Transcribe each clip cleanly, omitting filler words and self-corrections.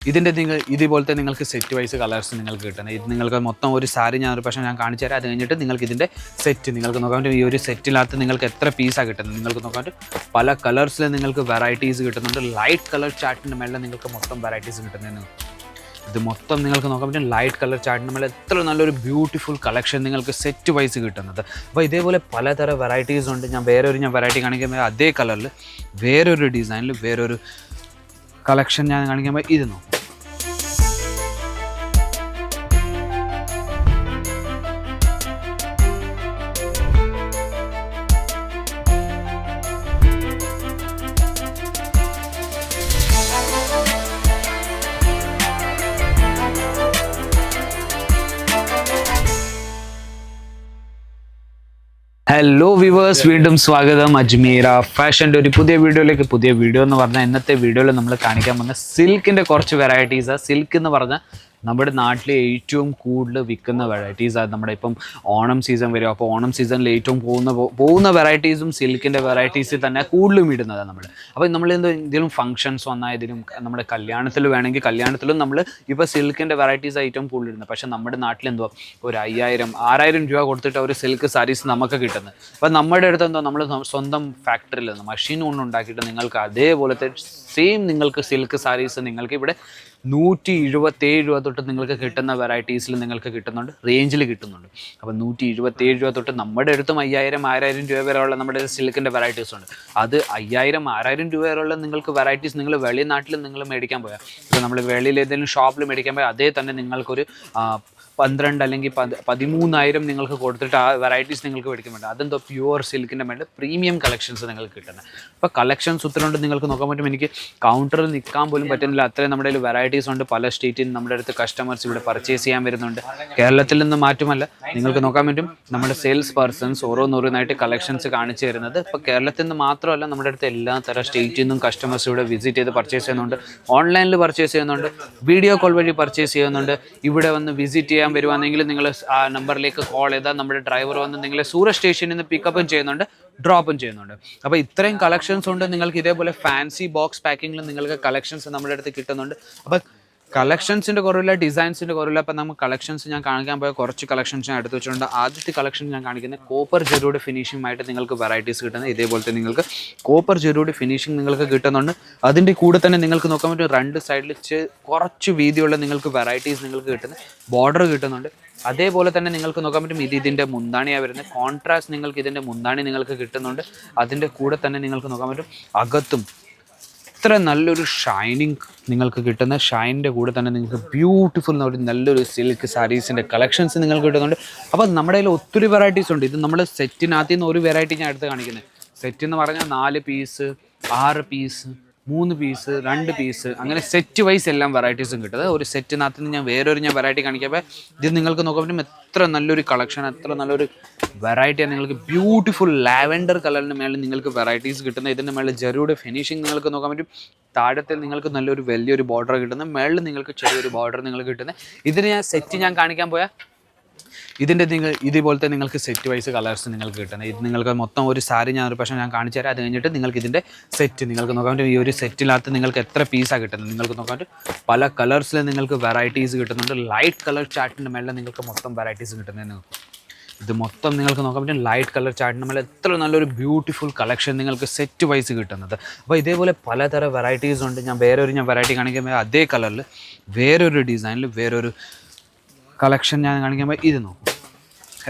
ഇതിൻ്റെ ഇതുപോലത്തെ നിങ്ങൾക്ക് സെറ്റ് വൈസ് കളേഴ്സ് നിങ്ങൾക്ക് കിട്ടുന്നത്. ഇത് നിങ്ങൾക്ക് മൊത്തം ഒരു സാരി ഞാൻ കാണിച്ചു തരാം. അത് കഴിഞ്ഞിട്ട് നിങ്ങൾക്ക് ഇതിൻ്റെ സെറ്റ് നിങ്ങൾക്ക് നോക്കാൻ പറ്റും. ഈ ഒരു സെറ്റിനകത്ത് നിങ്ങൾക്ക് എത്ര പീസാണ് കിട്ടുന്നത് നിങ്ങൾക്ക് നോക്കാൻ പറ്റും. പല കളേഴ്സിൽ നിങ്ങൾക്ക് വെറൈറ്റീസ് കിട്ടുന്നുണ്ട്. ലൈറ്റ് കളർ ചാർട്ടിൻ്റെ മേലെ നിങ്ങൾക്ക് മൊത്തം വെറൈറ്റീസ് കിട്ടുന്നത്. ഇത് മൊത്തം നിങ്ങൾക്ക് നോക്കാൻ പറ്റും. ലൈറ്റ് കളർ ചാർട്ടിൻ്റെ മേലെ എത്ര നല്ലൊരു ബ്യൂട്ടിഫുൾ കളക്ഷൻ നിങ്ങൾക്ക് സെറ്റ് വൈസ് കിട്ടുന്നത്. അപ്പോൾ ഇതേപോലെ പലതരം വെറൈറ്റീസ് ഉണ്ട്. ഞാൻ വെറൈറ്റി കാണിക്കുമ്പോൾ അതേ കളറിൽ വേറൊരു ഡിസൈനിൽ വേറൊരു കളക്ഷൻ ഞാൻ കാണിക്കുമ്പോൾ ഇത് നോക്കും. ഹലോ വ്യൂവേഴ്സ്, വീണ്ടും സ്വാഗതം അജ്മീറ ഫാഷൻ്റെ ഒരു പുതിയ വീഡിയോ എന്ന് പറഞ്ഞാൽ ഇന്നത്തെ വീഡിയോയിൽ നമ്മൾ കാണിക്കാൻ പോകുന്ന സിൽക്കിൻ്റെ കുറച്ച് വെറൈറ്റീസാണ്. സിൽക്ക് എന്ന് പറഞ്ഞാൽ നമ്മുടെ നാട്ടിൽ ഏറ്റവും കൂടുതൽ വിൽക്കുന്ന വെറൈറ്റീസാണ്. നമ്മുടെ ഇപ്പം ഓണം സീസൺ വരും. അപ്പോൾ ഓണം സീസണിൽ ഏറ്റവും പോകുന്ന വെറൈറ്റീസും സിൽക്കിൻ്റെ വെറൈറ്റീസിൽ തന്നെ കൂടുതലും ഇടുന്നതാണ് നമ്മൾ. അപ്പോൾ നമ്മൾ എന്തെങ്കിലും ഫംഗ്ഷൻസ് വന്നാൽ ഇതിലും നമ്മുടെ കല്യാണത്തിൽ വേണമെങ്കിൽ കല്യാണത്തിലും നമ്മൾ ഇപ്പോൾ സിൽക്കിൻ്റെ വെറൈറ്റീസ് ഏറ്റവും കൂടുതൽ ഇടുന്നത്. പക്ഷേ നമ്മുടെ നാട്ടിൽ എന്തുവാ ഒരു 5,000-6,000 രൂപ കൊടുത്തിട്ട് ഒരു സിൽക്ക് സാരീസ് നമുക്ക് കിട്ടുന്നത്. അപ്പോൾ നമ്മുടെ അടുത്ത് എന്തോ നമ്മൾ സ്വന്തം ഫാക്ടറിയിൽ നിന്ന് മെഷീൻ കൊണ്ട് ഉണ്ടാക്കിയിട്ട് നിങ്ങൾക്ക് അതേപോലത്തെ സെയിം നിങ്ങൾക്ക് സിൽക്ക് സാരീസ് നിങ്ങൾക്ക് ഇവിടെ 177 രൂപ തൊട്ട് നിങ്ങൾക്ക് കിട്ടുന്ന വെറൈറ്റീസിൽ നിങ്ങൾക്ക് കിട്ടുന്നുണ്ട്, റേഞ്ചിൽ കിട്ടുന്നുണ്ട്. അപ്പോൾ 177 രൂപ തൊട്ട് നമ്മുടെ അടുത്തും 5,000-6,000 രൂപ വരെയുള്ള നമ്മുടെ സിൽക്കിൻ്റെ വെറൈറ്റീസ് ഉണ്ട്. അത് 5,000-6,000 രൂപ വരെയുള്ള നിങ്ങൾക്ക് വെറൈറ്റീസ് നിങ്ങൾ വെളിനാട്ടിൽ നിങ്ങൾ മേടിക്കാൻ പോയാൽ, ഇപ്പോൾ നമ്മൾ വെളിയിൽ ഏതെങ്കിലും ഷോപ്പിൽ മേടിക്കാൻ പോയാൽ അതേ തന്നെ നിങ്ങൾക്കൊരു 12 അല്ലെങ്കിൽ 13,000 നിങ്ങൾക്ക് കൊടുത്തിട്ട് ആ വെറൈറ്റീസ് നിങ്ങൾക്ക് മേടിക്കാൻ പറ്റും. അതെന്തോ പ്യുവർ സിൽക്കിൻ്റെ മേലെ പ്രീമിയം കളക്ഷൻസ് നിങ്ങൾക്ക് കിട്ടുന്നത്. അപ്പോൾ കളക്ഷൻസ് ഉത്തരവുണ്ട് നിങ്ങൾക്ക് നോക്കാൻ പറ്റും. എനിക്ക് കൗണ്ടറിൽ നിൽക്കാൻ പോലും പറ്റുന്നില്ല, അത്രയും നമ്മുടെ കയ്യിൽ വെറൈറ്റീസ് ഉണ്ട്. പല സ്റ്റേറ്റിൽ നിന്ന് നമ്മുടെ അടുത്ത് കസ്റ്റമേഴ്സ് ഇവിടെ പർച്ചേസ് ചെയ്യാൻ വരുന്നുണ്ട്. കേരളത്തിൽ നിന്ന് മാറ്റുമല്ല, നിങ്ങൾക്ക് നോക്കാൻ പറ്റും നമ്മുടെ സെയിൽസ് പേഴ്സൺസ് ഓരോന്നോരോന്നായിട്ട് കളക്ഷൻസ് കാണിച്ചു തരുന്നത്. ഇപ്പോൾ കേരളത്തിൽ നിന്ന് മാത്രമല്ല, നമ്മുടെ അടുത്ത് എല്ലാ തരം സ്റ്റേറ്റിൽ നിന്നും കസ്റ്റമേഴ്സ് ഇവിടെ വിസിറ്റ് ചെയ്ത് പർച്ചേസ് ചെയ്യുന്നുണ്ട്. ഓൺലൈനിൽ പർച്ചേസ് ചെയ്യുന്നുണ്ട്, വീഡിയോ കോൾ വഴി പർച്ചേസ് ചെയ്യുന്നുണ്ട്. ഇവിടെ വന്ന് വിസിറ്റ് ചെയ്യാൻ വരുവാണെങ്കിൽ നിങ്ങൾ ആ നമ്പറിലേക്ക് കോൾ ചെയ്താൽ നമ്മുടെ ഡ്രൈവർ വന്ന് നിങ്ങളെ സൂറത്ത് സ്റ്റേഷനിൽ നിന്ന് പിക്കപ്പും ചെയ്യുന്നുണ്ട്, ഡ്രോപ്പും ചെയ്യുന്നുണ്ട്. അപ്പോൾ ഇത്രയും കളക്ഷൻസ് ഉണ്ട്. നിങ്ങൾക്ക് ഇതേപോലെ ഫാൻസി ബോക്സ് പാക്കിങ്ങിൽ നിങ്ങൾക്ക് കളക്ഷൻസ് നമ്മുടെ അടുത്ത് കിട്ടുന്നുണ്ട്. അപ്പോൾ കളക്ഷൻസിൻ്റെ കുറവില്ല, ഡിസൈൻസിൻ്റെ കുറവില്ല. അപ്പോൾ നമുക്ക് കളക്ഷൻസ് ഞാൻ കാണിക്കാൻ പോയ കുറച്ച് കളക്ഷൻസ് ഞാൻ എടുത്ത് വെച്ചിട്ടുണ്ട്. ആദ്യത്തെ കളക്ഷൻ ഞാൻ കാണിക്കുന്നത് കോപ്പർ ജെറൂഡ് ഫിനിഷിംഗുമായിട്ട് നിങ്ങൾക്ക് വെറൈറ്റീസ് കിട്ടുന്നത്. ഇതേപോലത്തെ നിങ്ങൾക്ക് കോപ്പർ ജെറൂഡ് ഫിനിഷിംഗ് നിങ്ങൾക്ക് കിട്ടുന്നുണ്ട്. അതിൻ്റെ കൂടെ തന്നെ നിങ്ങൾക്ക് നോക്കാൻ പറ്റും രണ്ട് സൈഡിൽ കുറച്ച് വീതിയുള്ള നിങ്ങൾക്ക് വെറൈറ്റീസ് നിങ്ങൾക്ക് കിട്ടുന്നത്, ബോർഡർ കിട്ടുന്നുണ്ട്. അതേപോലെ തന്നെ നിങ്ങൾക്ക് നോക്കാൻ പറ്റും ഇതിൻ്റെ മുന്താണിയാണ് വരുന്നത്. കോൺട്രാസ്റ്റ് നിങ്ങൾക്ക് ഇതിൻ്റെ മുന്താണി നിങ്ങൾക്ക് കിട്ടുന്നുണ്ട്. അതിൻ്റെ കൂടെ തന്നെ നിങ്ങൾക്ക് നോക്കാൻ പറ്റും അകത്തും ഇത്ര നല്ലൊരു ഷൈനിങ് നിങ്ങൾക്ക് കിട്ടുന്ന ഷൈനിൻ്റെ കൂടെ തന്നെ നിങ്ങൾക്ക് ബ്യൂട്ടിഫുൾ നല്ലൊരു സിൽക്ക് സാരീസിൻ്റെ കളക്ഷൻസ് നിങ്ങൾക്ക് കിട്ടുന്നുണ്ട്. അപ്പോൾ നമ്മുടെ കയ്യിൽ ഒത്തിരി വെറൈറ്റീസ് ഉണ്ട്. ഇത് നമ്മൾ സെറ്റിനകത്ത് നിന്ന് ഒരു വെറൈറ്റി ഞാൻ എടുത്ത് കാണിക്കുന്നത്. സെറ്റ് എന്ന് പറഞ്ഞാൽ 4 പീസ്, 6 പീസ്, 3 പീസ്, 2 പീസ്, അങ്ങനെ സെറ്റ് വൈസ് എല്ലാം വെറൈറ്റീസും കിട്ടുന്നത്. ഒരു സെറ്റിനകത്ത് നിന്ന് ഞാൻ വെറൈറ്റി കാണിക്കുമ്പോൾ ഇത് നിങ്ങൾക്ക് നോക്കാൻ പറ്റും എത്ര നല്ലൊരു കളക്ഷൻ, എത്ര നല്ലൊരു വെറൈറ്റിയാണ്. നിങ്ങൾക്ക് ബ്യൂട്ടിഫുൾ ലാവൻഡർ കളറിന് മേലെ നിങ്ങൾക്ക് വെറൈറ്റീസ് കിട്ടുന്നത്. ഇതിൻ്റെ മേലെ ജെറൂഡ് ഫിനിഷിംഗ് നിങ്ങൾക്ക് നോക്കാൻ പറ്റും. താഴത്തെ നിങ്ങൾക്ക് നല്ലൊരു വലിയൊരു ബോർഡർ കിട്ടുന്നത്, മേളിൽ നിങ്ങൾക്ക് ചെറിയൊരു ബോർഡർ നിങ്ങൾക്ക് കിട്ടുന്നത്. ഇതിന് ഞാൻ കാണിക്കാൻ പോയാൽ ഇതിൻ്റെ ഇതുപോലത്തെ നിങ്ങൾക്ക് സെറ്റ് വൈസ് കളേഴ്സ് നിങ്ങൾക്ക് കിട്ടുന്നത്. ഇത് നിങ്ങൾക്ക് മൊത്തം ഒരു സാരി ഞാൻ കാണിച്ചു തരാം. അത് കഴിഞ്ഞിട്ട് നിങ്ങൾക്ക് ഇതിൻ്റെ സെറ്റ് നിങ്ങൾക്ക് നോക്കാൻ പറ്റും. ഈ ഒരു സെറ്റിനകത്ത് നിങ്ങൾക്ക് എത്ര പീസാണ് കിട്ടുന്നത് നിങ്ങൾക്ക് നോക്കാൻ പറ്റും. പല കളേഴ്സിൽ നിങ്ങൾക്ക് വെറൈറ്റീസ് കിട്ടുന്നുണ്ട്. ലൈറ്റ് കളർ ചാർട്ടിൻ്റെ മേലെ നിങ്ങൾക്ക് മൊത്തം വെറൈറ്റീസ് കിട്ടുന്നത്. ഇത് മൊത്തം നിങ്ങൾക്ക് നോക്കാൻ പറ്റും ലൈറ്റ് കളർ ചാർട്ടിൻ്റെ മേലെ എത്ര നല്ലൊരു ബ്യൂട്ടിഫുൾ കളക്ഷൻ നിങ്ങൾക്ക് സെറ്റ് വൈസ് കിട്ടുന്നത്. അപ്പോൾ ഇതേപോലെ പലതരം വെറൈറ്റീസ് ഉണ്ട്. ഞാൻ വെറൈറ്റി കാണിക്കുമ്പോൾ അതേ കളറിൽ വേറൊരു ഡിസൈനിൽ വേറൊരു കളക്ഷൻ ഞാൻ കാണിക്കുമ്പോൾ ഇത് നോക്കും.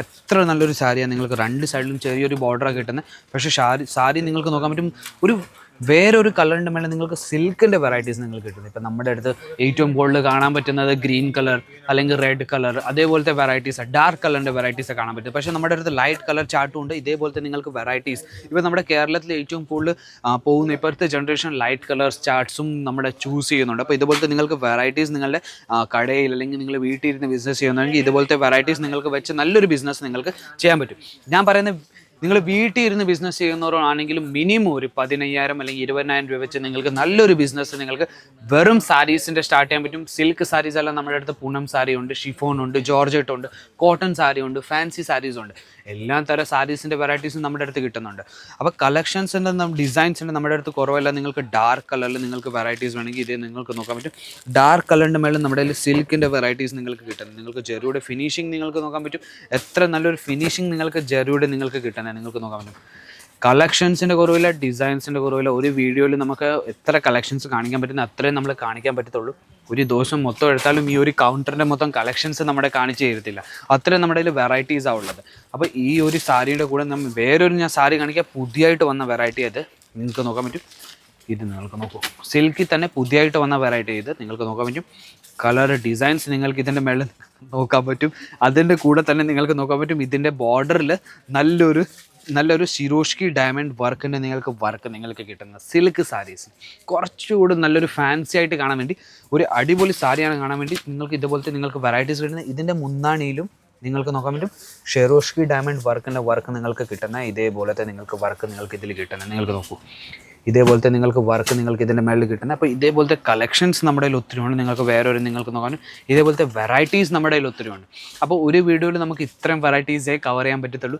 എത്ര നല്ലൊരു സാരിയാണ്. നിങ്ങൾക്ക് 2 സൈഡിലും ചെറിയൊരു ബോർഡറാണ് കിട്ടുന്നത്. പക്ഷേ സാരി നിങ്ങൾക്ക് നോക്കാൻ പറ്റും ഒരു വേറൊരു കളറിൻ്റെ മേലെ നിങ്ങൾക്ക് സിൽക്കിൻ്റെ വെറൈറ്റീസ് നിങ്ങൾക്ക് കിട്ടുന്നത്. ഇപ്പം നമ്മുടെ അടുത്ത് ഏറ്റവും കൂടുതൽ കാണാൻ പറ്റുന്നത് ഗ്രീൻ കളർ അല്ലെങ്കിൽ റെഡ് കളർ, അതേപോലത്തെ വെറൈറ്റീസ്, ഡാർക്ക് കളറിൻ്റെ വെറൈറ്റീസ് കാണാൻ പറ്റും. പക്ഷേ നമ്മുടെ അടുത്ത് ലൈറ്റ് കളർ ചാർട്ടും ഉണ്ട്. ഇതേപോലത്തെ നിങ്ങൾക്ക് വെറൈറ്റീസ് ഇപ്പോൾ നമ്മുടെ കേരളത്തിൽ ഏറ്റവും കൂടുതൽ പോകുന്ന ഇപ്പോഴത്തെ ജനറേഷൻ ലൈറ്റ് കളർ ചാർട്ട്സും നമ്മുടെ ചൂസ് ചെയ്യുന്നുണ്ട്. അപ്പോൾ ഇതുപോലത്തെ നിങ്ങൾക്ക് വെറൈറ്റീസ് നിങ്ങളുടെ കടയിൽ അല്ലെങ്കിൽ നിങ്ങൾ വീട്ടിൽ ഇരുന്ന് ബിസിനസ് ചെയ്യുന്നുണ്ടെങ്കിൽ ഇതുപോലത്തെ വെറൈറ്റീസ് നിങ്ങൾക്ക് വെച്ച് നല്ലൊരു ബിസിനസ് നിങ്ങൾക്ക് ചെയ്യാൻ പറ്റും. ഞാൻ പറയുന്നത് നിങ്ങൾ വീട്ടിൽ ഇരുന്ന് ബിസിനസ് ചെയ്യുന്നവരാണെങ്കിലും മിനിമം ഒരു 15,000 അല്ലെങ്കിൽ 20,000 രൂപ വെച്ച് നിങ്ങൾക്ക് നല്ലൊരു ബിസിനസ് നിങ്ങൾക്ക് വെറും സാരീസിൻ്റെ സ്റ്റാർട്ട് ചെയ്യാൻ പറ്റും. സിൽക്ക് സാരീസ് എല്ലാം നമ്മുടെ അടുത്ത് പൂനം സാരി ഉണ്ട്, ഷിഫോൺ ഉണ്ട്, ജോർജറ്റ് ഉണ്ട്, കോട്ടൺ സാരി ഉണ്ട്, ഫാൻസി സാരീസ് ഉണ്ട്. എല്ലാ തരം സാരീസിൻ്റെ വെറൈറ്റീസും നമ്മുടെ അടുത്ത് കിട്ടുന്നുണ്ട്. അപ്പോൾ കളക്ഷൻസിൻ്റെ ഡിസൈൻസിൻ്റെ നമ്മുടെ അടുത്ത് കുറവല്ല. നിങ്ങൾക്ക് ഡാർക്ക് കളറിൽ നിങ്ങൾക്ക് വെറൈറ്റീസ് വേണമെങ്കിൽ ഇത് നിങ്ങൾക്ക് നോക്കാൻ പറ്റും. ഡാർക്ക് കളറിൻ്റെ മേളിൽ നമ്മുടെ കയ്യിൽ സിൽക്കിൻ്റെ വെറൈറ്റീസ് നിങ്ങൾക്ക് കിട്ടുന്നത്. നിങ്ങൾക്ക് ജെറിയുടെ ഫിനിഷിങ് നിങ്ങൾക്ക് നോക്കാൻ പറ്റും. എത്ര നല്ലൊരു ഫിനിഷിങ് നിങ്ങൾക്ക് ജെറിയുടെ നിങ്ങൾക്ക് കിട്ടുന്നത് നിങ്ങൾക്ക് നോക്കാൻ പറ്റും. കളക്ഷൻസിൻ്റെ കുറവില്ല, ഡിസൈൻസിൻ്റെ കുറവില്ല. ഒരു വീഡിയോയിൽ നമുക്ക് എത്ര കളക്ഷൻസ് കാണിക്കാൻ പറ്റുന്ന അത്രയും നമ്മൾ കാണിക്കാൻ പറ്റത്തുള്ളൂ. ഒരു ദിവസം മൊത്തം എടുത്താലും ഈ ഒരു കൗണ്ടറിൻ്റെ മൊത്തം കളക്ഷൻസ് നമ്മുടെ കാണിച്ചു തരത്തില്ല. അത്രയും നമ്മുടെ കയ്യിൽ വെറൈറ്റീസാണ് ഉള്ളത്. അപ്പോൾ ഈ ഒരു സാരിയുടെ കൂടെ നമ്മൾ വേറൊരു ഞാൻ സാരി കാണിക്കാൻ പുതിയതായിട്ട് വന്ന വെറൈറ്റി അത് നിങ്ങൾക്ക് നോക്കാൻ പറ്റും. ഇത് നിങ്ങൾക്ക് നോക്കൂ, സിൽക്കിൽ തന്നെ പുതിയതായിട്ട് വന്ന വെറൈറ്റി ഇത് നിങ്ങൾക്ക് നോക്കാൻ പറ്റും. കളർ ഡിസൈൻസ് നിങ്ങൾക്ക് ഇതിൻ്റെ മേളിൽ നോക്കാൻ പറ്റും. അതിൻ്റെ കൂടെ തന്നെ നിങ്ങൾക്ക് നോക്കാൻ പറ്റും ഇതിൻ്റെ ബോർഡറിൽ നല്ലൊരു സിറോഷ്കി ഡയമണ്ട് വർക്കിൻ്റെ നിങ്ങൾക്ക് കിട്ടുന്ന സിൽക്ക് സാരീസ്. കുറച്ചുകൂടി നല്ലൊരു ഫാൻസി ആയിട്ട് കാണാൻ വേണ്ടി ഒരു അടിപൊളി സാരിയാണ് കാണാൻ വേണ്ടി നിങ്ങൾക്ക് ഇതുപോലത്തെ നിങ്ങൾക്ക് വെറൈറ്റീസ് കിട്ടുന്നത്. ഇതിൻ്റെ മുന്നാണിയിലും നിങ്ങൾക്ക് നോക്കാൻ പറ്റും ഷെറോഷ്കി ഡയമണ്ട് വർക്കിൻ്റെ വർക്ക് നിങ്ങൾക്ക് കിട്ടുന്ന ഇതേപോലത്തെ നിങ്ങൾക്ക് വർക്ക് നിങ്ങൾക്ക് ഇതിൽ കിട്ടുന്നത് നിങ്ങൾക്ക് നോക്കൂ. ഇതേപോലത്തെ നിങ്ങൾക്ക് വർക്ക് നിങ്ങൾക്ക് ഇതിൻ്റെ മേളിൽ കിട്ടുന്നത്. അപ്പോൾ ഇതേപോലത്തെ കളക്ഷൻസ് നമ്മുടെ കയ്യിൽ ഒത്തിരിയുണ്ട്. നിങ്ങൾക്ക് വേറൊരു നിങ്ങൾക്ക് നോക്കാനും ഇതേപോലത്തെ വെറൈറ്റീസ് നമ്മുടെ കയ്യിൽ ഒത്തിരിയുണ്ട്. അപ്പോൾ ഒരു വീഡിയോയിൽ നമുക്ക് ഇത്രയും വെറൈറ്റീസേ കവർ ചെയ്യാൻ പറ്റത്തുള്ളൂ.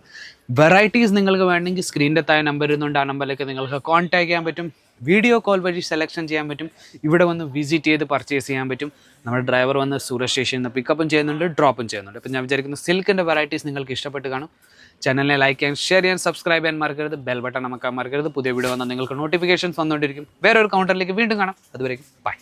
വെറൈറ്റീസ് നിങ്ങൾക്ക് വേണമെങ്കിൽ സ്ക്രീനിൻ്റെ താഴെ നമ്പർ ഇരുന്നുണ്ട്. ആ നമ്പറിലേക്ക് നിങ്ങൾക്ക് കോൺടാക്ട് ചെയ്യാൻ പറ്റും. വീഡിയോ കോൾ വഴി സെലക്ഷൻ ചെയ്യാൻ പറ്റും. ഇവിടെ വന്ന് വിസിറ്റ് ചെയ്ത് പർച്ചേസ് ചെയ്യാൻ പറ്റും. നമ്മുടെ ഡ്രൈവർ വന്ന് സൂരജ് സ്റ്റേഷനിൽ നിന്ന് പിക്കപ്പും ചെയ്യുന്നുണ്ട്, ഡ്രോപ്പും ചെയ്യുന്നുണ്ട്. അപ്പോൾ ഞാൻ വിചാരിക്കുന്നു സിൽക്കിൻ്റെ വെറൈറ്റീസ് നിങ്ങൾക്ക് ഇഷ്ടപ്പെട്ട് കാണും. ചാനലിനെ ലൈക്ക് ചെയ്യാൻ, ഷെയർ ചെയ്യാൻ, സബ്സ്ക്രൈബ് ചെയ്യാൻ മറക്കരുത്. ബെൽ ബട്ടൺ നമുക്ക് മറക്കരുത്. പുതിയ വീഡിയോ വന്നാൽ നിങ്ങൾക്ക് നോട്ടിഫിക്കേഷൻസ് വന്നുകൊണ്ടിരിക്കും. വേറൊരു കൗണ്ടറിലേക്ക് വീണ്ടും കാണാം. അതുവരേക്കും ബൈ.